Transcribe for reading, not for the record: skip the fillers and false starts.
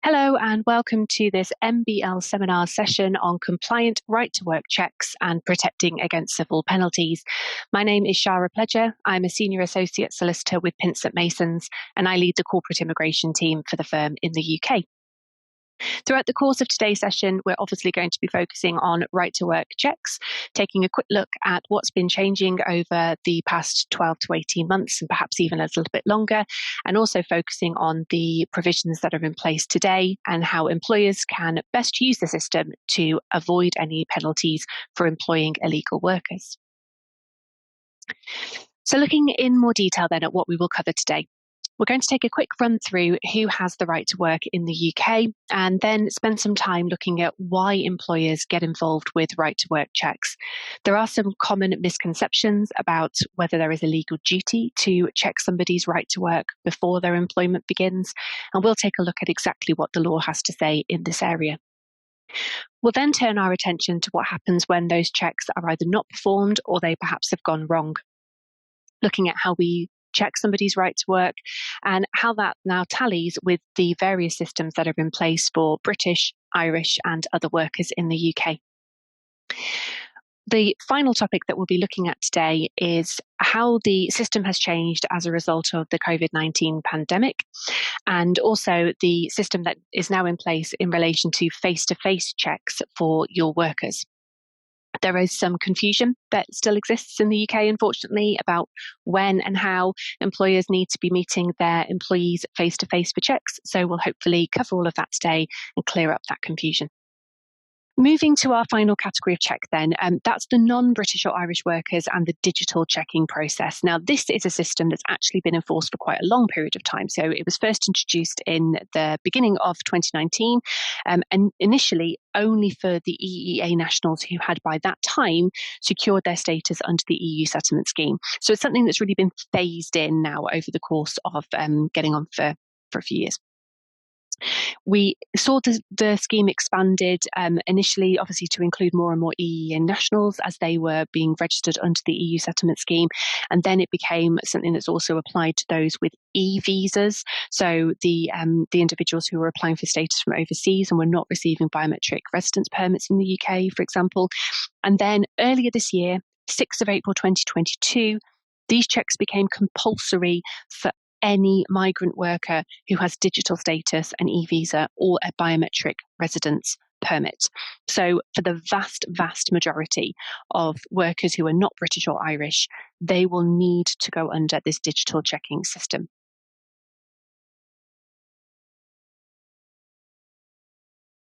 Hello and welcome to this MBL seminar session on compliant right-to-work checks and protecting against civil penalties. My name is Shara Pledger. I'm a Senior Associate Solicitor with Pinsent Masons and I lead the corporate immigration team for the firm in the UK. Throughout the course of today's session, we're obviously going to be focusing on right-to-work checks, taking a quick look at what's been changing over the past 12 to 18 months and perhaps even a little bit longer, and also focusing on the provisions that are in place today and how employers can best use the system to avoid any penalties for employing illegal workers. So looking in more detail then at what we will cover today. We're going to take a quick run through who has the right to work in the UK and then spend some time looking at why employers get involved with right to work checks. There are some common misconceptions about whether there is a legal duty to check somebody's right to work before their employment begins, and we'll take a look at exactly what the law has to say in this area. We'll then turn our attention to what happens when those checks are either not performed or they perhaps have gone wrong, looking at how we check somebody's right to work and how that now tallies with the various systems that are in place for British, Irish and other workers in the UK. The final topic that we'll be looking at today is how the system has changed as a result of the COVID-19 pandemic, and also the system that is now in place in relation to face-to-face checks for your workers. There is some confusion that still exists in the UK, unfortunately, about when and how employers need to be meeting their employees face-to-face for checks. So we'll hopefully cover all of that today and clear up that confusion. Moving to our final category of check then, that's the non-British or Irish workers and the digital checking process. Now, this is a system that's actually been enforced for quite a long period of time. So it was first introduced in the beginning of 2019 and initially only for the EEA nationals who had by that time secured their status under the EU settlement scheme. So it's something that's really been phased in now over the course of getting on for a few years. We saw the scheme expanded initially, obviously, to include more and more EEA nationals as they were being registered under the EU settlement scheme. And then it became something that's also applied to those with e-visas. So the individuals who were applying for status from overseas and were not receiving biometric residence permits in the UK, for example. And then earlier this year, 6th of April 2022, these checks became compulsory for any migrant worker who has digital status, an e-visa, or a biometric residence permit. So for the vast, vast majority of workers who are not British or Irish, they will need to go under this digital checking system.